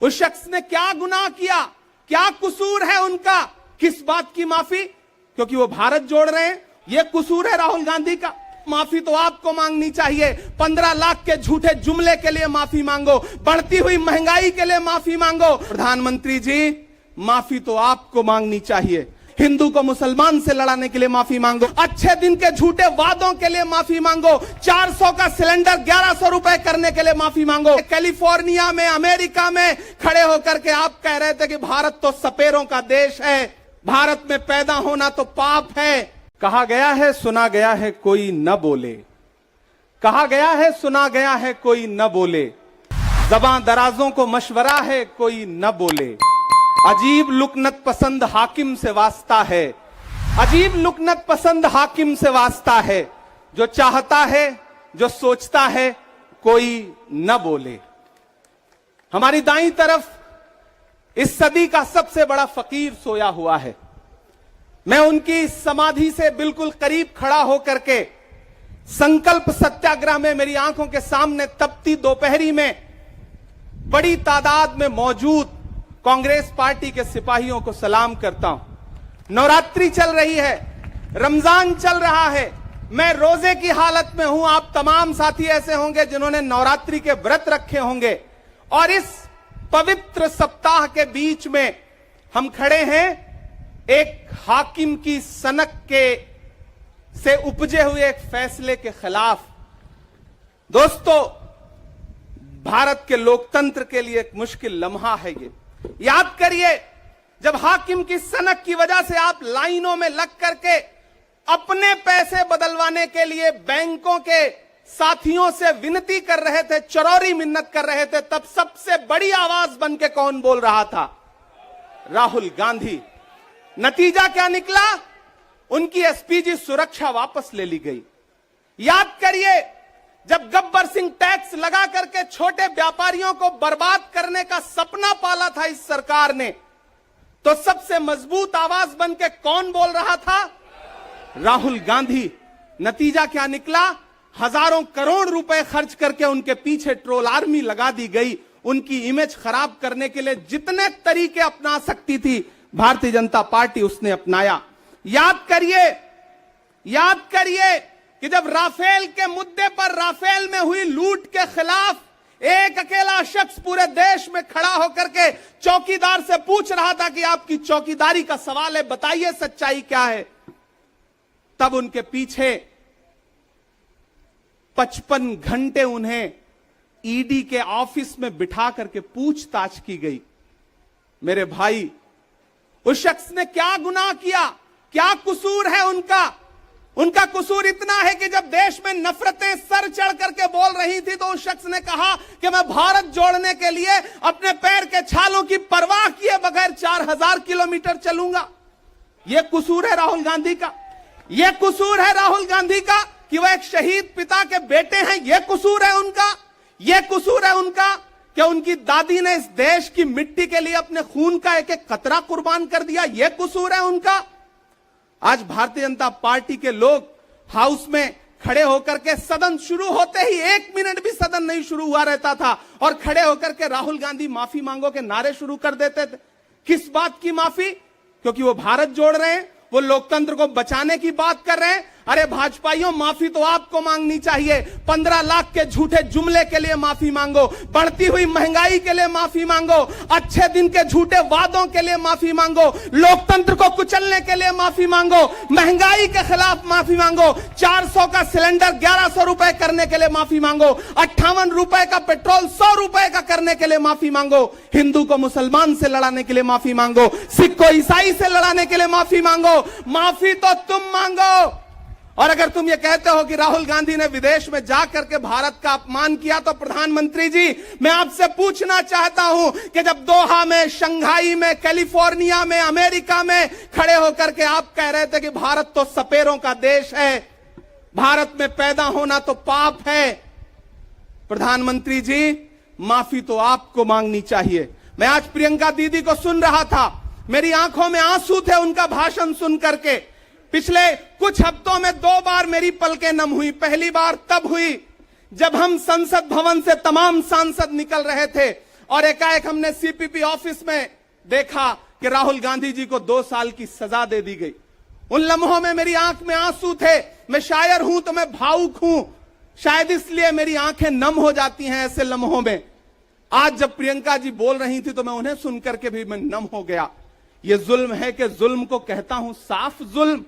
उस शख्स ने क्या गुनाह किया, क्या कसूर है उनका, किस बात की माफी? क्योंकि वो भारत जोड़ रहे हैं, ये कसूर है राहुल गांधी का। माफी तो आपको मांगनी चाहिए। 15 लाख के झूठे जुमले के लिए माफी मांगो, बढ़ती हुई महंगाई के लिए माफी मांगो। प्रधानमंत्री जी, माफी तो आपको मांगनी चाहिए। हिंदू को मुसलमान से लड़ाने के लिए माफी मांगो, अच्छे दिन के झूठे वादों के लिए माफी मांगो, 400 का सिलेंडर 1100 रुपए करने के लिए माफी मांगो। कैलिफोर्निया में, अमेरिका में खड़े होकर के आप कह रहे थे कि भारत तो सपेरों का देश है, भारत में पैदा होना तो पाप है। कहा गया है सुना गया है कोई न बोले, कहा गया है सुना गया है कोई न बोले, ज़बां दराजों को मशवरा है कोई न बोले। अजीब लुकनत पसंद हाकिम से वास्ता है, अजीब लुकनत पसंद हाकिम से वास्ता है, जो चाहता है जो सोचता है कोई न बोले। हमारी दाईं तरफ इस सदी का सबसे बड़ा फकीर सोया हुआ है। मैं उनकी समाधि से बिल्कुल करीब खड़ा होकर के संकल्प सत्याग्रह में मेरी आंखों के सामने तपती दोपहरी में बड़ी तादाद में मौजूद कांग्रेस पार्टी के सिपाहियों को सलाम करता हूं। नवरात्रि चल रही है, रमजान चल रहा है, मैं रोजे की हालत में हूं। आप तमाम साथी ऐसे होंगे जिन्होंने नवरात्रि के व्रत रखे होंगे, और इस पवित्र सप्ताह के बीच में हम खड़े हैं एक हाकिम की सनक के से उपजे हुए एक फैसले के खिलाफ। दोस्तों, भारत के लोकतंत्र के लिए एक मुश्किल लम्हा है ये। याद करिए, जब हाकिम की सनक की वजह से आप लाइनों में लग करके अपने पैसे बदलवाने के लिए बैंकों के साथियों से विनती कर रहे थे, चरौरी मिन्नत कर रहे थे, तब सबसे बड़ी आवाज बन के कौन बोल रहा था? राहुल गांधी। नतीजा क्या निकला? उनकी एसपीजी सुरक्षा वापस ले ली गई। याद करिए, जब गब्बर सिंह टैक्स लगा करके छोटे व्यापारियों को बर्बाद करने का सपना पाला था इस सरकार ने, तो सबसे मजबूत आवाज बन के कौन बोल रहा था? राहुल गांधी। नतीजा क्या निकला? हजारों करोड़ रुपए खर्च करके उनके पीछे ट्रोल आर्मी लगा दी गई। उनकी इमेज खराब करने के लिए जितने तरीके अपना सकती थी भारतीय जनता पार्टी उसने अपनाया। याद करिए कि जब राफेल के मुद्दे पर, राफेल में हुई लूट के खिलाफ एक अकेला शख्स पूरे देश में खड़ा होकर के चौकीदार से पूछ रहा था कि आपकी चौकीदारी का सवाल है, बताइए सच्चाई क्या है, तब उनके पीछे 55 घंटे उन्हें ईडी के ऑफिस में बिठा करके पूछताछ की गई। मेरे भाई, उस शख्स ने क्या गुनाह किया, क्या कसूर है उनका? उनका कसूर इतना है कि जब देश में नफरतें सर चढ़ करके बोल रही थी, तो उस शख्स ने कहा कि मैं भारत जोड़ने के लिए अपने पैर के छालों की परवाह किए बगैर 4000 किलोमीटर चलूंगा। यह कसूर है राहुल गांधी का। यह कसूर है राहुल गांधी का कि वह एक शहीद पिता के बेटे हैं। यह कसूर है उनका। यह कसूर है उनका कि उनकी दादी ने इस देश की मिट्टी के लिए अपने खून का एक एक कतरा कुर्बान कर दिया। यह कसूर है उनका। आज भारतीय जनता पार्टी के लोग हाउस में खड़े होकर के, सदन शुरू होते ही 1 मिनट भी सदन नहीं शुरू हुआ रहता था, और खड़े होकर के राहुल गांधी माफी मांगो के नारे शुरू कर देते थे। किस बात की माफी? क्योंकि वो भारत जोड़ रहे हैं, वो लोकतंत्र को बचाने की बात कर रहे हैं। अरे भाजपाइयों, माफी तो आपको मांगनी चाहिए। 15 लाख के झूठे जुमले के लिए माफी मांगो, बढ़ती हुई महंगाई के लिए माफी मांगो, अच्छे दिन के झूठे वादों के लिए माफी मांगो, लोकतंत्र को कुचलने के लिए माफी मांगो, महंगाई के खिलाफ माफी मांगो, 400 का सिलेंडर 1100 रुपए करने के लिए माफी मांगो, 58 रुपए का पेट्रोल 100 रुपए का करने के लिए माफी मांगो, हिंदू को मुसलमान से लड़ाने के लिए माफी मांगो, सिख को ईसाई से लड़ाने के लिए माफी मांगो। माफी तो तुम मांगो। और अगर तुम ये कहते हो कि राहुल गांधी ने विदेश में जाकर के भारत का अपमान किया, तो प्रधानमंत्री जी, मैं आपसे पूछना चाहता हूं कि जब दोहा में, शंघाई में, कैलिफोर्निया में, अमेरिका में खड़े होकर के आप कह रहे थे कि भारत तो सपेरों का देश है, भारत में पैदा होना तो पाप है, प्रधानमंत्री जी, माफी तो आपको मांगनी चाहिए। मैं आज प्रियंका दीदी को सुन रहा था, मेरी आंखों में आंसू थे उनका भाषण सुन करके। पिछले कुछ हफ्तों में 2 बार मेरी पलकें नम हुई। पहली बार तब हुई जब हम संसद भवन से तमाम सांसद निकल रहे थे और एकाएक हमने सीपीपी ऑफिस में देखा कि राहुल गांधी जी को 2 साल की सजा दे दी गई। उन लम्हों में मेरी आंख में आंसू थे। मैं शायर हूं तो मैं भावुक हूं, शायद इसलिए मेरी आंखें नम हो जाती हैं ऐसे लम्हों में। आज जब प्रियंका जी बोल रही थी तो मैं उन्हें सुनकर के भी मैं नम हो गया। यह जुल्म है कि जुल्म को कहता हूं साफ जुल्म,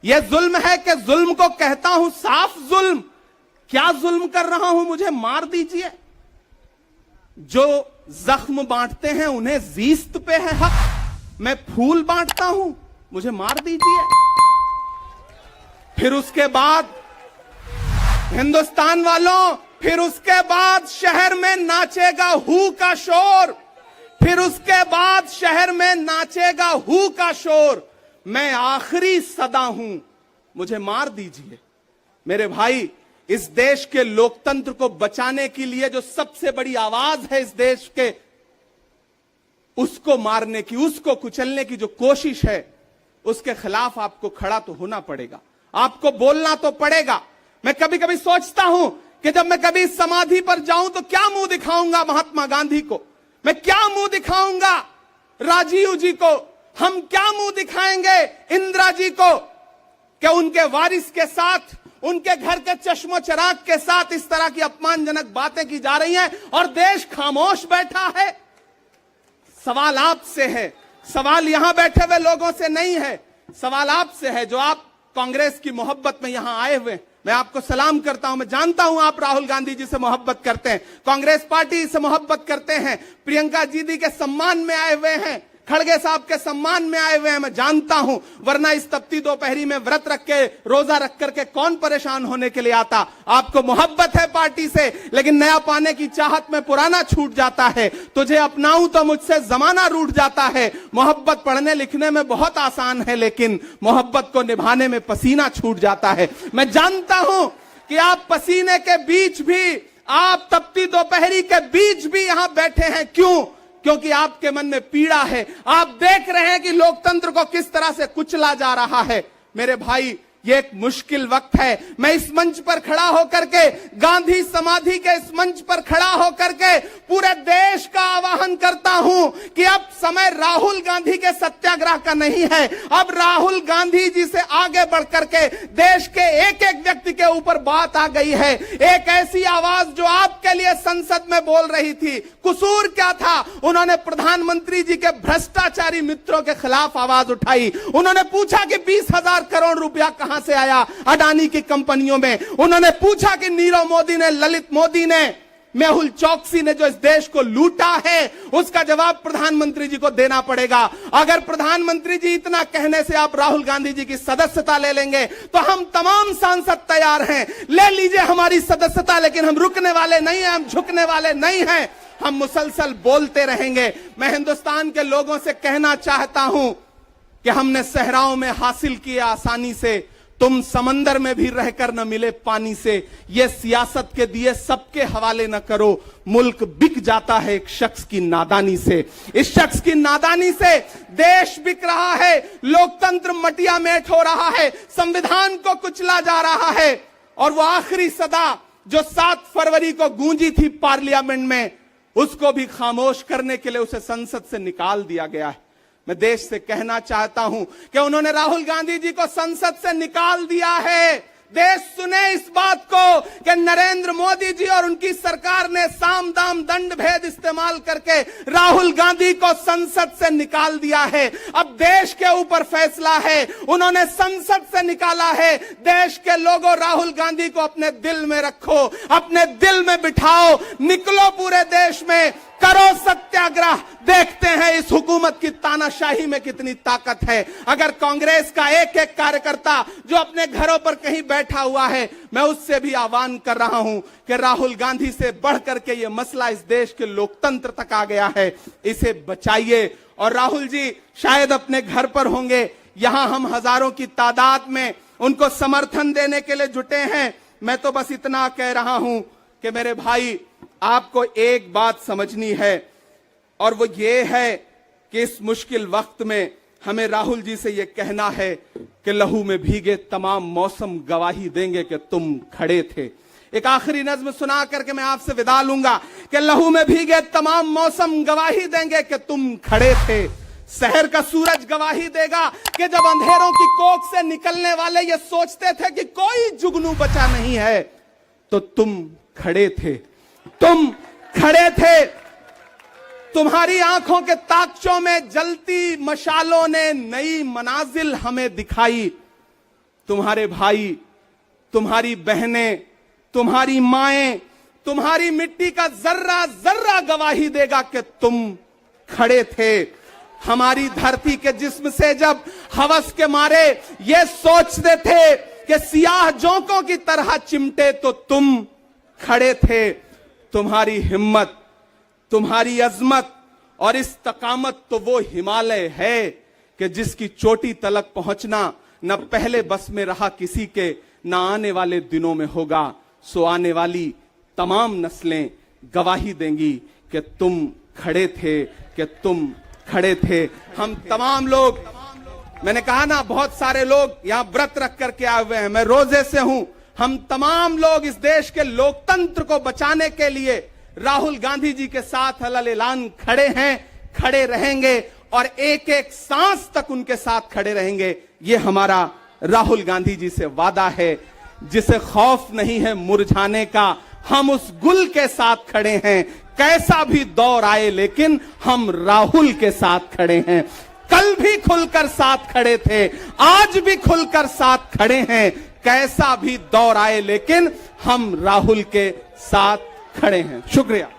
यह जुल्म है कि जुल्म को कहता हूं साफ जुल्म। क्या जुल्म कर रहा हूं, मुझे मार दीजिए। जो जख्म बांटते हैं उन्हें जीस्त पे है हक, मैं फूल बांटता हूं, मुझे मार दीजिए। फिर उसके बाद हिंदुस्तान वालों, फिर उसके बाद शहर में नाचेगा हू का शोर, फिर उसके बाद शहर में नाचेगा हू का शोर। मैं आखिरी सदा हूं, मुझे मार दीजिए। मेरे भाई, इस देश के लोकतंत्र को बचाने के लिए जो सबसे बड़ी आवाज है इस देश के, उसको मारने की, उसको कुचलने की जो कोशिश है, उसके खिलाफ आपको खड़ा तो होना पड़ेगा, आपको बोलना तो पड़ेगा। मैं कभी कभी सोचता हूं कि जब मैं कभी समाधि पर जाऊं तो क्या मुंह दिखाऊंगा महात्मा गांधी को, मैं क्या मुंह दिखाऊंगा राजीव जी को, हम क्या मुंह दिखाएंगे इंदिरा जी को, कि उनके वारिस के साथ, उनके घर के चश्मो चिराग के साथ इस तरह की अपमानजनक बातें की जा रही हैं और देश खामोश बैठा है। सवाल आपसे है, सवाल यहां बैठे हुए लोगों से नहीं है, सवाल आपसे है जो आप कांग्रेस की मोहब्बत में यहां आए हुए। मैं आपको सलाम करता हूं, मैं जानता हूं आप राहुल गांधी जी से मोहब्बत करते हैं, कांग्रेस पार्टी से मोहब्बत करते हैं, प्रियंका जी के सम्मान में आए हुए हैं, खड़गे साहब के सम्मान में आए हुए हैं, मैं जानता हूं। वरना इस तपती दोपहरी में व्रत रख के, रोजा रख करके कौन परेशान होने के लिए आता। आपको मोहब्बत है पार्टी से, लेकिन नया पाने की चाहत में पुराना छूट जाता है। तुझे अपनाऊं तो मुझसे जमाना रूठ जाता है। मोहब्बत पढ़ने लिखने में बहुत आसान है, लेकिन मोहब्बत को निभाने में पसीना छूट जाता है। मैं जानता हूं कि आप पसीने के बीच भी, आप तपती दोपहरी के बीच भी यहां बैठे हैं। क्यों? क्योंकि आपके मन में पीड़ा है। आप देख रहे हैं कि लोकतंत्र को किस तरह से कुचला जा रहा है। मेरे भाई, ये एक मुश्किल वक्त है। मैं इस मंच पर खड़ा होकर के, गांधी समाधि के इस मंच पर खड़ा होकर के पूरे देश का आह्वान करता हूं कि अब समय राहुल गांधी के सत्याग्रह का नहीं है। अब राहुल गांधी जी से आगे बढ़ करके देश के एक एक व्यक्ति के ऊपर बात आ गई है। एक ऐसी आवाज जो आपके लिए संसद में बोल रही थी। कसूर क्या था? उन्होंने प्रधानमंत्री जी के भ्रष्टाचारी मित्रों के खिलाफ आवाज उठाई। उन्होंने पूछा कि 20,000 करोड़ रुपया कहां से आया अडानी की कंपनियों में। उन्होंने पूछा कि नीरव मोदी ने, ललित मोदी ने, मेहुल चौकसी ने जो इस देश को लूटा है, उसका जवाब प्रधानमंत्री जी को देना पड़ेगा। अगर प्रधानमंत्री जी इतना कहने से आप राहुल गांधी जी की सदस्यता ले लेंगे तो हम तमाम सांसद तैयार हैं। ले लीजिए हमारी सदस्यता, लेकिन हम रुकने वाले नहीं हैं, हम झुकने वाले नहीं हैं। हम मुसलसल बोलते रहेंगे। मैं हिंदुस्तान के लोगों से कहना चाहता हूं कि हमने सहराओं में हासिल किया आसानी से, तुम समंदर में भी रहकर न मिले पानी से। यह सियासत के दिए सबके हवाले न करो, मुल्क बिक जाता है एक शख्स की नादानी से। इस शख्स की नादानी से देश बिक रहा है, लोकतंत्र मटिया मेट हो रहा है, संविधान को कुचला जा रहा है। और वो आखिरी सदा जो 7 फरवरी को गूंजी थी पार्लियामेंट में, उसको भी खामोश करने के लिए उसे संसद से निकाल दिया गया है। मैं देश से कहना चाहता हूं कि उन्होंने राहुल गांधी जी को संसद से निकाल दिया है। देश सुने इस बात को कि नरेंद्र मोदी जी और उनकी सरकार ने साम दाम दंड भेद इस्तेमाल करके राहुल गांधी को संसद से निकाल दिया है। अब देश के ऊपर फैसला है। उन्होंने संसद से निकाला है। देश के लोगों, राहुल गांधी को अपने दिल में रखो, अपने दिल में बिठाओ, निकलो पूरे देश में, करो सत्याग्रह। देखते हैं इस हुकूमत की तानाशाही में कितनी ताकत है। अगर कांग्रेस का एक एक कार्यकर्ता जो अपने घरों पर कहीं बैठा हुआ है, मैं उससे भी आह्वान कर रहा हूं कि राहुल गांधी से बढ़कर के ये मसला इस देश के लोकतंत्र तक आ गया है, इसे बचाइए। और राहुल जी शायद अपने घर पर होंगे, यहां हम हजारों की तादाद में उनको समर्थन देने के लिए जुटे हैं। मैं तो बस इतना कह रहा हूं कि मेरे भाई, आपको एक बात समझनी है, और वो ये है कि इस मुश्किल वक्त में हमें राहुल जी से ये कहना है कि लहू में भीगे तमाम मौसम गवाही देंगे कि तुम खड़े थे। एक आखिरी नज्म सुना करके मैं आपसे विदा लूंगा कि लहू में भीगे तमाम मौसम गवाही देंगे कि तुम खड़े थे। शहर का सूरज गवाही देगा कि जब अंधेरों की कोख से निकलने वाले ये सोचते थे कि कोई जुगनू बचा नहीं है, तो तुम खड़े थे, तुम खड़े थे। तुम्हारी आंखों के ताकचों में जलती मशालों ने नई मनाजिल हमें दिखाई। तुम्हारे भाई, तुम्हारी बहनें, तुम्हारी माएं, तुम्हारी मिट्टी का जर्रा जर्रा गवाही देगा कि तुम खड़े थे। हमारी धरती के जिस्म से जब हवस के मारे ये सोचते थे कि सियाह जोंकों की तरह चिमटे, तो तुम खड़े थे। तुम्हारी हिम्मत, तुम्हारी अजमत और इस्तकामत तो वो हिमालय है कि जिसकी चोटी तलक पहुंचना न पहले बस में रहा किसी के, न आने वाले दिनों में होगा। सो आने वाली तमाम नस्लें गवाही देंगी कि तुम खड़े थे, कि तुम खड़े थे। हम तमाम लोग, मैंने कहा ना, बहुत सारे लोग यहां व्रत रख करके आए हुए हैं, मैं रोजे से हूं। हम तमाम लोग इस देश के लोकतंत्र को बचाने के लिए राहुल गांधी जी के साथ अलल ऐलान खड़े हैं, खड़े रहेंगे और एक एक सांस तक उनके साथ खड़े रहेंगे। ये हमारा राहुल गांधी जी से वादा है। जिसे खौफ नहीं है मुरझाने का, हम उस गुल के साथ खड़े हैं। कैसा भी दौर आए लेकिन हम राहुल के साथ खड़े हैं। कल भी खुलकर साथ खड़े थे, आज भी खुलकर साथ खड़े हैं। कैसा भी दौर आए लेकिन हम राहुल के साथ खड़े हैं। शुक्रिया।